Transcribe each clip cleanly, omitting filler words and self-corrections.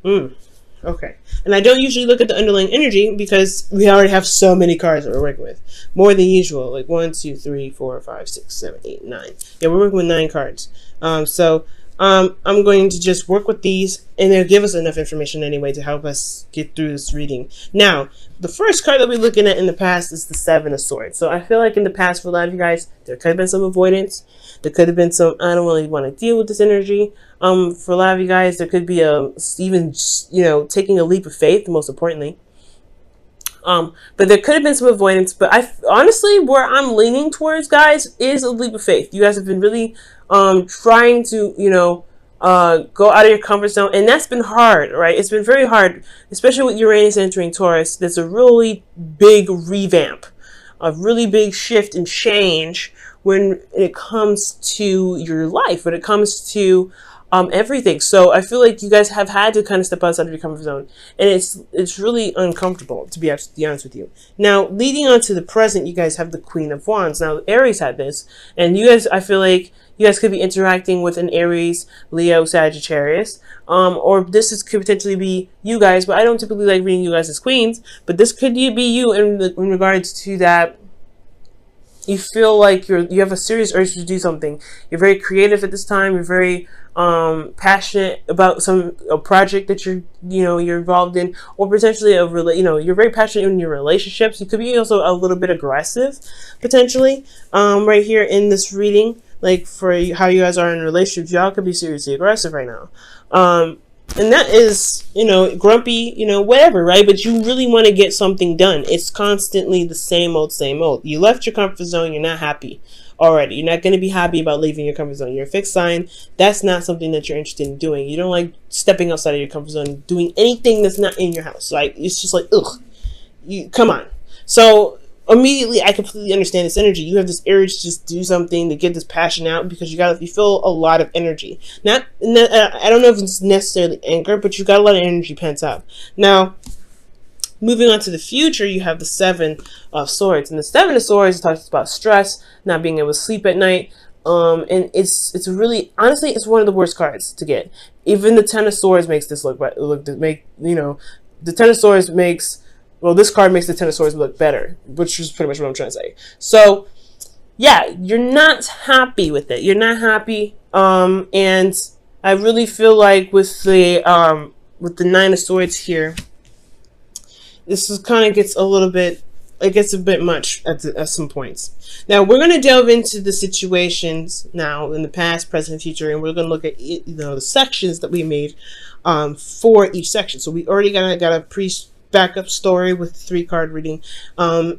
Mm. Okay. And I don't usually look at the underlying energy because we already have so many cards that we're working with. More than usual. Like 1, 2, 3, 4, 5, 6, 7, 8, 9. Yeah, we're working with 9 cards. I'm going to just work with these, and they'll give us enough information anyway to help us get through this reading. Now, the first card that we're looking at in the past is the Seven of Swords. So I feel like in the past, for a lot of you guys, there could have been some avoidance. There could have been some, I don't really want to deal with this energy. For a lot of you guys, there could be even, taking a leap of faith, most importantly. But there could have been some avoidance. But honestly, where I'm leaning towards, guys, is a leap of faith. You guys have been really trying to, go out of your comfort zone, and that's been hard, right? It's been very hard, especially with Uranus entering Taurus. There's a really big revamp, a really big shift and change when it comes to your life, when it comes to everything. So I feel like you guys have had to kind of step outside of your comfort zone, and it's really uncomfortable, to be honest with you. Now, leading on to the present, you guys have the Queen of Wands. Now, Aries had this, and you guys, I feel like you guys could be interacting with an Aries, Leo, Sagittarius, or could potentially be you guys, but I don't typically like reading you guys as queens, but this could be you in regards to that. You feel like you have a serious urge to do something. You're very creative at this time. You're very passionate about a project that you're involved in, or potentially you're very passionate in your relationships. You could be also a little bit aggressive, potentially, right here in this reading. Like for how you guys are in relationships, y'all could be seriously aggressive right now. And that is, grumpy, whatever, right? But you really want to get something done. It's constantly the same old, same old. You left your comfort zone. You're not happy already. You're not going to be happy about leaving your comfort zone. You're a fixed sign. That's not something that you're interested in doing. You don't like stepping outside of your comfort zone, doing anything that's not in your house. Like, it's just like, ugh, come on. So immediately, I completely understand this energy. You have this urge to just do something, to get this passion out, because you feel a lot of energy. I don't know if it's necessarily anger, but you got a lot of energy pent up. Now, moving on to the future, you have the Seven of Swords, and the Seven of Swords talks about stress, not being able to sleep at night. And it's really, honestly, it's one of the worst cards to get. Even the Ten of Swords makes this the Ten of Swords makes. Well, this card makes the Ten of Swords look better, which is pretty much what I'm trying to say. So, yeah, you're not happy with it. You're not happy. And I really feel like with the Nine of Swords here, this is kind of gets a bit much at some points. Now, we're going to delve into the situations now in the past, present, and future, and we're going to look at the sections that we made for each section. So we already got a backup story with 3-card reading, and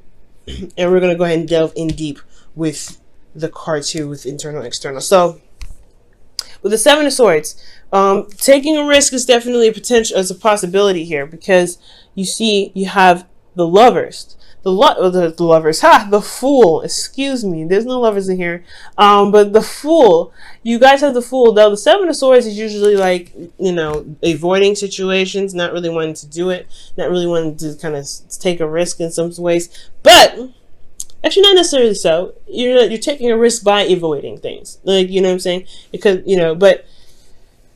we're going to go ahead and delve in deep with the cards here with internal and external. So with the Seven of Swords, taking a risk is definitely a possibility here, because you have the Lovers, the Fool, excuse me, there's no lovers in here, but the Fool, you guys have the Fool. Now, the Seven of Swords is usually like, avoiding situations, not really wanting to do it, not really wanting to kind of take a risk in some ways, but actually not necessarily so. You're taking a risk by avoiding things, like, you know what I'm saying? Because, but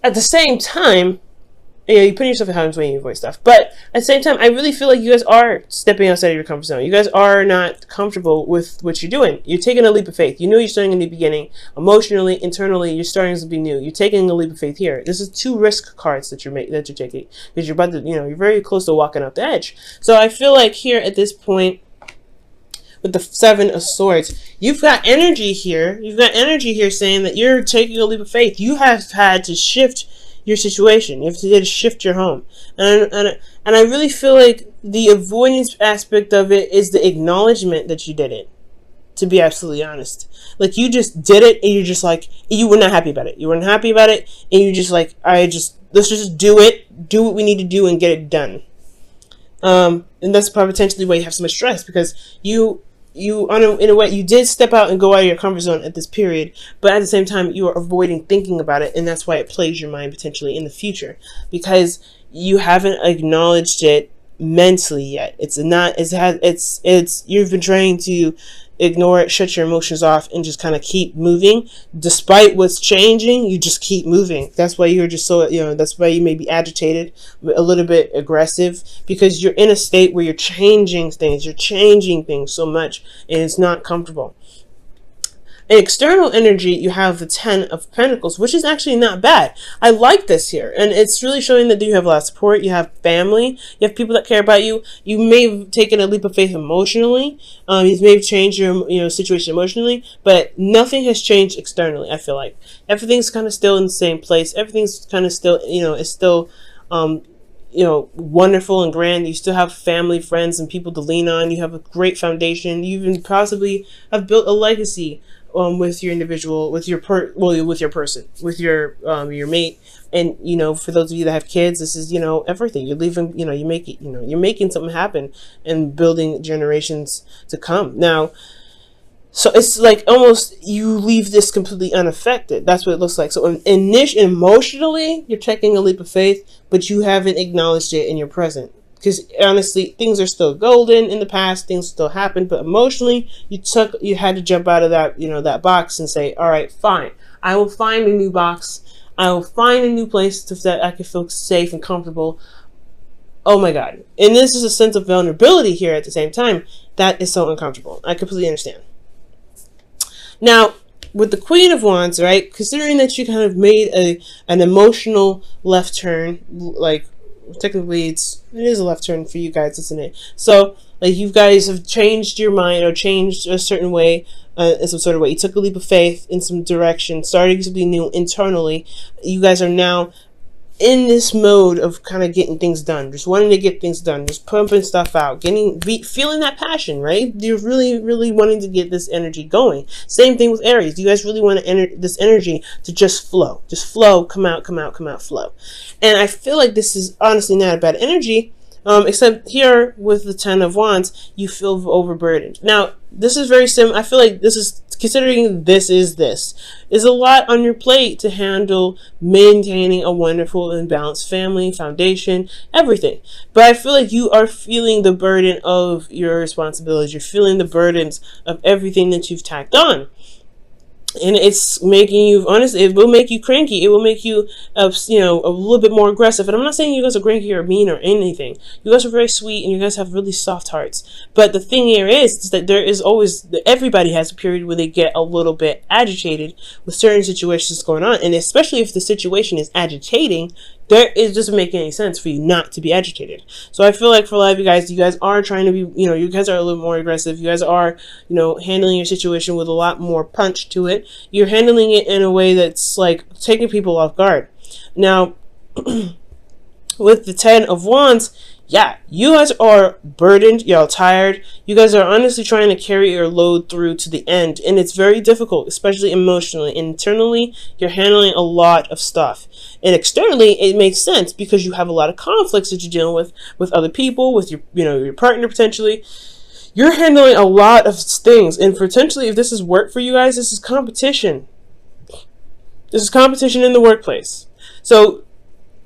at the same time, you're putting yourself in harm's way when you avoid stuff. But at the same time, I really feel like you guys are stepping outside of your comfort zone. You guys are not comfortable with what you're doing. You're taking a leap of faith. You're starting a new beginning. Emotionally, internally, you're starting something new. You're taking a leap of faith here. This is 2 risk cards that you're taking, because you're about to, you're very close to walking off the edge. So I feel like here at this point, with the Seven of Swords, you've got energy here. You've got energy here saying that you're taking a leap of faith. You have had to shift your situation. You have to shift your home, and I really feel like the avoidance aspect of it is the acknowledgement that you did it. To be absolutely honest, like, you just did it, and you're just like, you were not happy about it. You weren't happy about it, and you're just like, let's just do what we need to do and get it done. And that's probably potentially why you have so much stress, because in a way, you did step out and go out of your comfort zone at this period, but at the same time, you are avoiding thinking about it, and that's why it plays your mind potentially in the future, because you haven't acknowledged it mentally yet. You've been trying to ignore it, shut your emotions off, and just kind of keep moving. Despite what's changing, you just keep moving. That's why you're just so, that's why you may be agitated, a little bit aggressive, because you're in a state where you're changing things. You're changing things so much, and it's not comfortable. In external energy, you have the 10 of Pentacles, which is actually not bad. I like this here. And it's really showing that you have a lot of support. You have family. You have people that care about you. You may have taken a leap of faith emotionally. You may have changed your situation emotionally. But nothing has changed externally, I feel like. Everything's kind of still in the same place. Everything's kind of still, is still wonderful and grand. You still have family, friends, and people to lean on. You have a great foundation. You even possibly have built a legacy with your individual, with your person, with your mate. And for those of you that have kids, this is everything. You're leaving, you're making something happen and building generations to come. Now, so it's like almost you leave this completely unaffected. That's what it looks like. So emotionally, you're taking a leap of faith, but you haven't acknowledged it in your present. Because honestly, things are still golden in the past. Things still happen, but emotionally, you had to jump out of that that box and say, all right, fine. I will find a new box. I will find a new place that I can feel safe and comfortable. Oh my God! And this is a sense of vulnerability here at the same time that is so uncomfortable. I completely understand. Now, with the Queen of Wands, right? Considering that you kind of made an emotional left turn, like. Technically it is a left turn for you guys, isn't it? So like you guys have changed your mind or changed a certain way, in some sort of way. You took a leap of faith in some direction, starting something new internally. You guys are now in this mode of kind of getting things done, just wanting to get things done, just pumping stuff out, feeling that passion, right? You're really, really wanting to get this energy going. Same thing with Aries. You guys really want this energy to just flow, come out, flow. And I feel like this is honestly not a bad energy, except here with the 10 of Wands, you feel overburdened. Now, this is very similar. I feel like this is, considering this is a lot on your plate to handle, maintaining a wonderful and balanced family, foundation, everything. But I feel like you are feeling the burden of your responsibilities. You're feeling the burdens of everything that you've tacked on. And it's making you, honestly, it will make you cranky. It will make you, a little bit more aggressive. And I'm not saying you guys are cranky or mean or anything. You guys are very sweet and you guys have really soft hearts. But the thing here is that there is always, everybody has a period where they get a little bit agitated with certain situations going on. And especially if the situation is agitating, it doesn't make any sense for you not to be agitated. So I feel like for a lot of you guys are trying to be, you guys are a little more aggressive. You guys are, handling your situation with a lot more punch to it. You're handling it in a way that's like taking people off guard. Now, with the 10 of Wands, yeah, you guys are burdened, you're tired. You guys are honestly trying to carry your load through to the end, and it's very difficult, especially emotionally. Internally, you're handling a lot of stuff. And externally, it makes sense because you have a lot of conflicts that you're dealing with other people, with your partner potentially. You're handling a lot of things, and potentially, if this is work for you guys, this is competition. This is competition in the workplace. So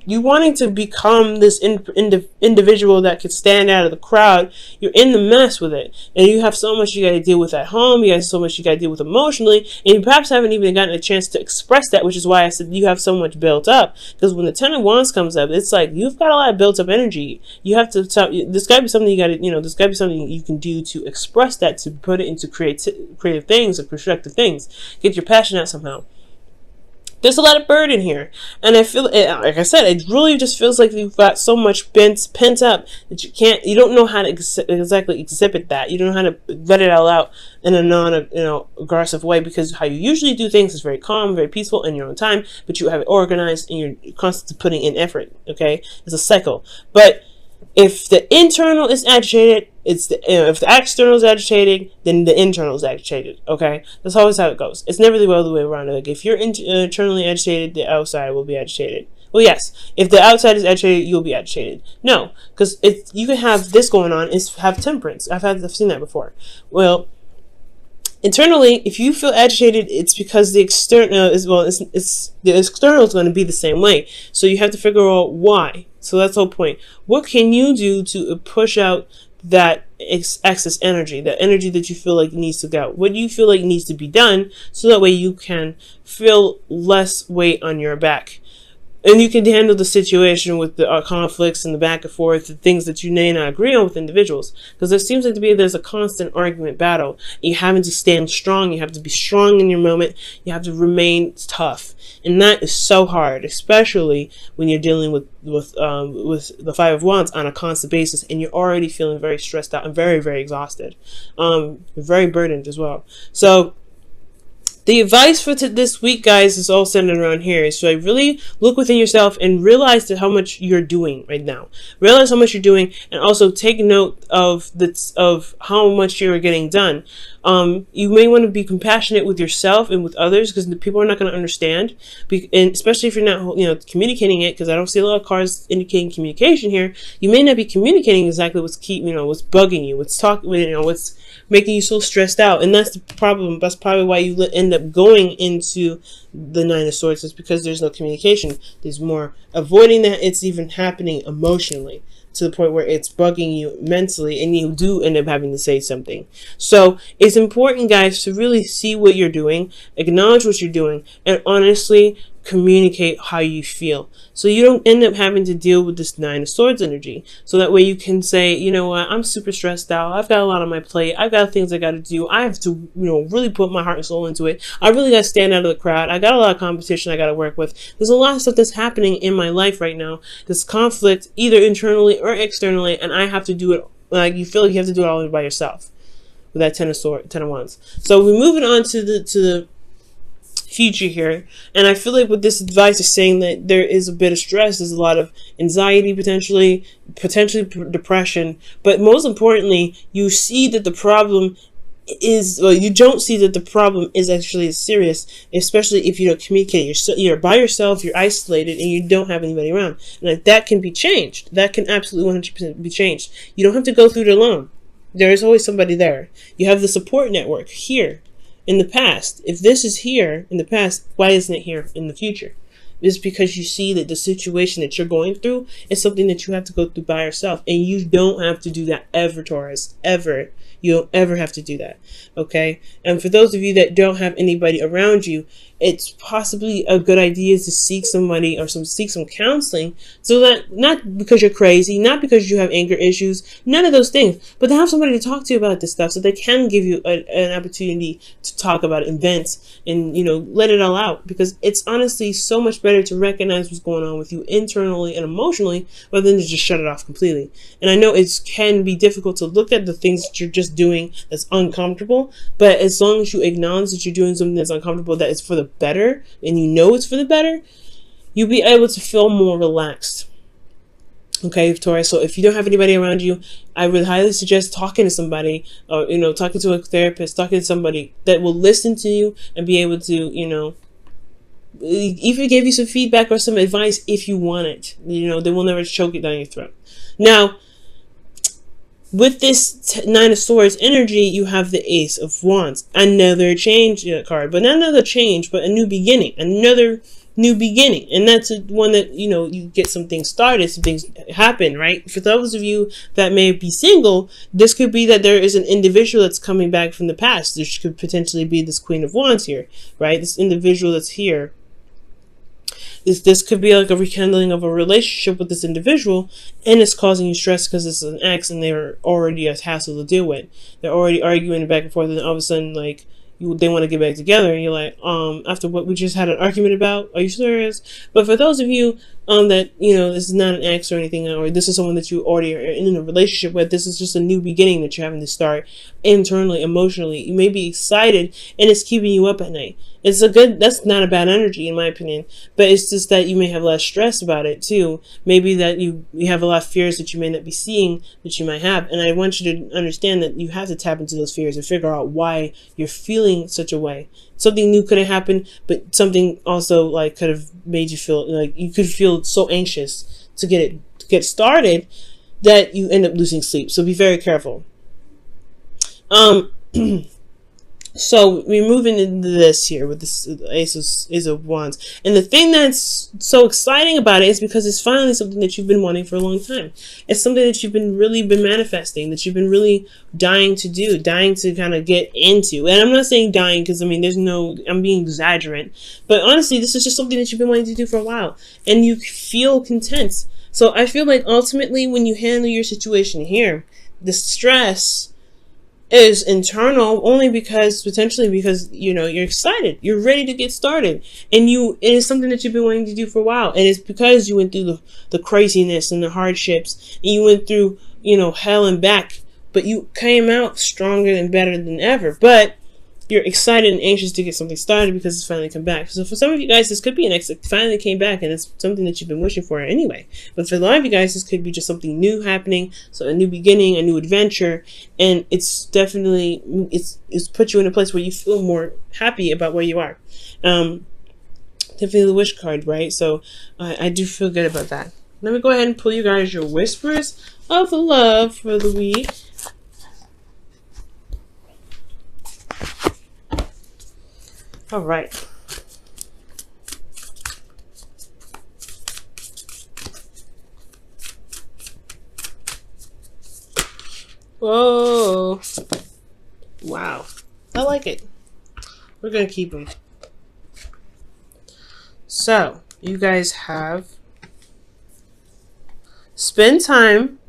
you wanting to become this individual that could stand out of the crowd, you're in the mess with it. And you have so much you got to deal with at home. You got so much you got to deal with emotionally. And you perhaps haven't even gotten a chance to express that, which is why I said you have so much built up. Because when the 10 of Wands comes up, it's like you've got a lot of built up energy. You have to there's got to be something you got to, there's got to be something you can do to express that, to put it into creative things or constructive things. Get your passion out somehow. There's a lot of burden here. And I feel, like I said, it really just feels like you've got so much pent up that you don't know how to exactly exhibit that. You don't know how to let it all out in a aggressive way, because how you usually do things is very calm, very peaceful in your own time, but you have it organized and you're constantly putting in effort, okay? It's a cycle. But if the internal is agitated, if the external is agitated, then the internal is agitated. Okay, that's always how it goes. It's never the other way around. Like if you're internally agitated, the outside will be agitated. Well, yes, if the outside is agitated, you'll be agitated. No, because you can have this going on and have temperance. I've seen that before. Well, internally, if you feel agitated, it's because the external the external is going to be the same way. So you have to figure out why. So that's the whole point. What can you do to push out that excess energy, that energy that you feel like needs to go, what you feel like needs to be done, so that way you can feel less weight on your back. And you can handle the situation with the conflicts and the back and forth, the things that you may not agree on with individuals. Because there seems like there's a constant argument battle. You having to stand strong. You have to be strong in your moment. You have to remain tough. And that is so hard, especially when you're dealing with the Five of Wands on a constant basis, and you're already feeling very stressed out and very, very exhausted. Very burdened as well. So the advice for this week, guys, is all centered around here. So really look within yourself and realize how much you're doing right now. Realize how much you're doing, and also take note of how much you're getting done. You may want to be compassionate with yourself and with others, because the people are not going to understand, and especially if you're not, communicating it. Because I don't see a lot of cards indicating communication here. You may not be communicating exactly what's what's bugging you, what's making you so stressed out, and that's the problem. That's probably why you end up going into the Nine of Swords, is because there's no communication. There's more avoiding that it's even happening emotionally, to the point where it's bugging you mentally, and you do end up having to say something. So it's important, guys, to really see what you're doing, acknowledge what you're doing, and honestly communicate how you feel, so you don't end up having to deal with this Nine of Swords energy. So that way you can say, you know what, I'm super stressed out, I've got a lot on my plate, I've got things I got to do, I have to really put my heart and soul into it, I really got to stand out of the crowd, I got a lot of competition I got to work with, there's a lot of stuff that's happening in my life right now, this conflict either internally or externally, and I have to do it. Like, you feel like you have to do it all by yourself with that Ten of Wands. So we're moving on to the future here, and I feel like with this advice is saying that there is a bit of stress, there's a lot of anxiety, potentially depression, but most importantly, you see that the problem is, well, you don't see that the problem is actually serious, especially if you don't communicate. You're by yourself, you're isolated, and you don't have anybody around. And that can be changed. That can absolutely 100% be changed. You don't have to go through it alone. There is always somebody there. You have the support network here in the past. If this is here in the past, why isn't it here in the future? It's because you see that the situation that you're going through is something that you have to go through by yourself. And you don't have to do that ever, Taurus. Ever. You don't ever have to do that. Okay? And for those of you that don't have anybody around you, it's possibly a good idea to seek somebody or seek some counseling, so that, not because you're crazy, not because you have anger issues, none of those things, but to have somebody to talk to about this stuff, so they can give you an opportunity to talk about it and vent and, let it all out. Because it's honestly so much better to recognize what's going on with you internally and emotionally, rather than to just shut it off completely. And I know it can be difficult to look at the things that you're just doing that's uncomfortable, but as long as you acknowledge that you're doing something that's uncomfortable, that is for the better, and it's for the better, you'll be able to feel more relaxed. Okay, Taurus. So if you don't have anybody around you, I would highly suggest talking to somebody, or talking to a therapist, talking to somebody that will listen to you and be able to, even give you some feedback or some advice if you want it. They will never choke it down your throat. Now, with this Nine of Swords energy, you have the Ace of Wands. Another change card. But not another change, but a new beginning. Another new beginning. And that's one that, you get some things started, some things happen, right? For those of you that may be single, this could be that there is an individual that's coming back from the past. This could potentially be this Queen of Wands here, right? This individual that's here. This could be like a rekindling of a relationship with this individual, and it's causing you stress because it's an ex and they're already a hassle to deal with. They're already arguing back and forth, and all of a sudden, like, they want to get back together, and you're like, after what we just had an argument about, are you serious? But for those of you that, this is not an ex or anything, or this is someone that you already are in a relationship with, this is just a new beginning that you're having to start internally, emotionally. You may be excited, and it's keeping you up at night. That's not a bad energy in my opinion, but it's just that you may have less stress about it too. Maybe that you have a lot of fears that you may not be seeing that you might have. And I want you to understand that you have to tap into those fears and figure out why you're feeling such a way. Something new could have happened, but something also could have made you feel like you could feel so anxious to get started that you end up losing sleep. So be very careful. So we're moving into this here with this Ace of Wands. And the thing that's so exciting about it is because it's finally something that you've been wanting for a long time. It's something that you've been manifesting, that you've been really dying to do, dying to kind of get into. And I'm not saying dying because, I mean, I'm being exaggerate. But honestly, this is just something that you've been wanting to do for a while. And you feel content. So I feel like ultimately when you handle your situation here, the stress is internal only potentially because you're excited, you're ready to get started, and it is something that you've been wanting to do for a while, and it's because you went through the craziness and the hardships, and you went through hell and back, but you came out stronger and better than ever. But you're excited and anxious to get something started because it's finally come back. So for some of you guys, this could be an ex that finally came back, and it's something that you've been wishing for anyway. But for a lot of you guys, this could be just something new happening, so a new beginning, a new adventure, and it's definitely it's put you in a place where you feel more happy about where you are. Definitely the wish card, right? So I do feel good about that. Let me go ahead and pull you guys your whispers of love for the week. All right. Whoa. Wow. I like it. We're going to keep them. So, you guys have spend time.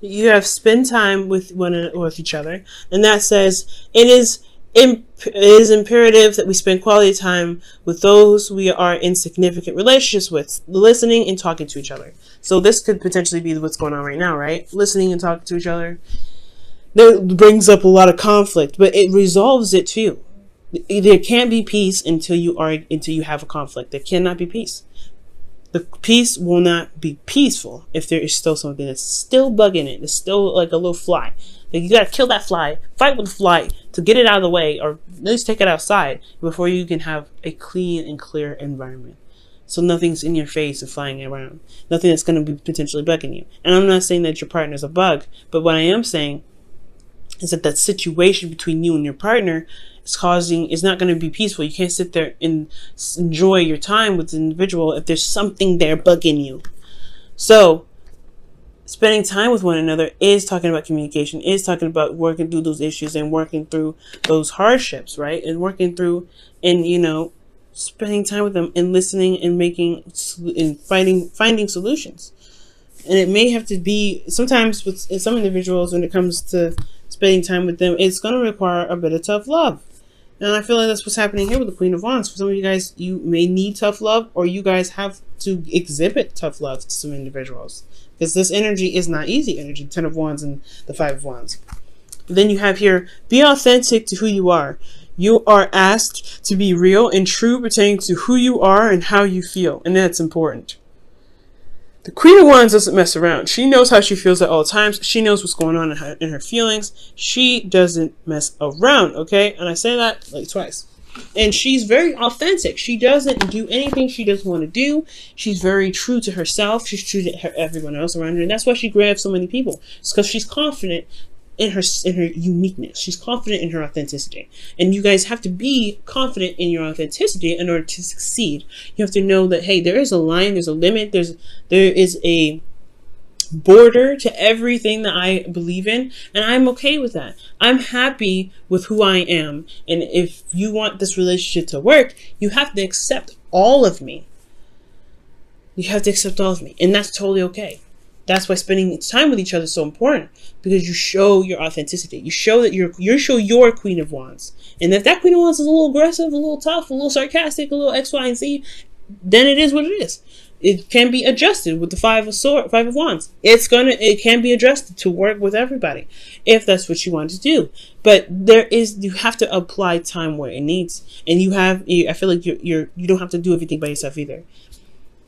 You have spend time with with each other. And that says it is imperative that we spend quality time with those we are in significant relationships with, listening and talking to each other. So this could potentially be what's going on right now, right? Listening and talking to each other. That brings up a lot of conflict, but it resolves it too. There can't be peace until you have a conflict. There cannot be peace. The peace will not be peaceful if there is still something that's still bugging it. It's still like a little fly. Like you gotta kill that fly, fight with the fly to get it out of the way, or at least take it outside before you can have a clean and clear environment. So nothing's in your face and flying around. Nothing that's going to be potentially bugging you. And I'm not saying that your partner's a bug, but what I am saying is that situation between you and your partner is not going to be peaceful. You can't sit there and enjoy your time with the individual if there's something there bugging you. So spending time with one another is talking about communication, is talking about working through those issues and working through those hardships, right? And working through and, spending time with them and listening and finding solutions. And it may have to be, sometimes with some individuals, when it comes to spending time with them, it's going to require a bit of tough love. And I feel like that's what's happening here with the Queen of Wands. For some of you guys, you may need tough love, or you guys have to exhibit tough love to some individuals. Because this energy is not easy energy, 10 of Wands and the 5 of Wands. Then you have here, be authentic to who you are. You are asked to be real and true pertaining to who you are and how you feel. And that's important. The Queen of Wands doesn't mess around. She knows how she feels at all times. She knows what's going on in her feelings. She doesn't mess around, okay? And I say that like twice. And she's very authentic. She doesn't do anything she doesn't want to do. She's very true to herself. She's true to everyone else around her. And that's why she grabs so many people. It's because she's confident in her uniqueness. She's confident in her authenticity. And you guys have to be confident in your authenticity in order to succeed. You have to know that, hey, there is a line, there's a limit, there is a border to everything that I believe in, and I'm okay with that. I'm happy with who I am. And if you want this relationship to work, you have to accept all of me. You have to accept all of me, and that's totally okay. That's why spending time with each other is so important, because you show your authenticity. You show that you show your Queen of Wands. And if that Queen of Wands is a little aggressive, a little tough, a little sarcastic, a little X, Y, and Z, then it is what it is. It can be adjusted with the 5 of Wands. It can be adjusted to work with everybody if that's what you want to do. But you have to apply time where it needs, and I feel like you don't have to do everything by yourself either.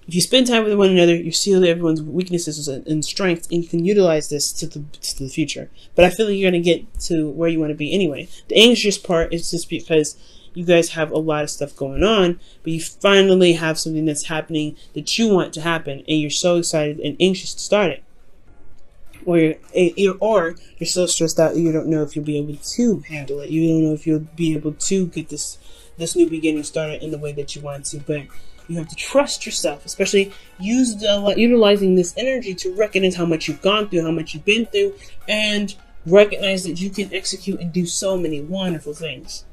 If you spend time with one another, you see everyone's weaknesses and strengths, and you can utilize this to the future. But I feel like you're going to get to where you want to be anyway. The anxious part is just because you guys have a lot of stuff going on, but you finally have something that's happening that you want to happen, and you're so excited and anxious to start it. or you're so stressed out you don't know if you'll be able to handle it. You don't know if you'll be able to get this new beginning started in the way that you want to. But you have to trust yourself, especially utilizing this energy to recognize how much you've gone through, how much you've been through, and recognize that you can execute and do so many wonderful things.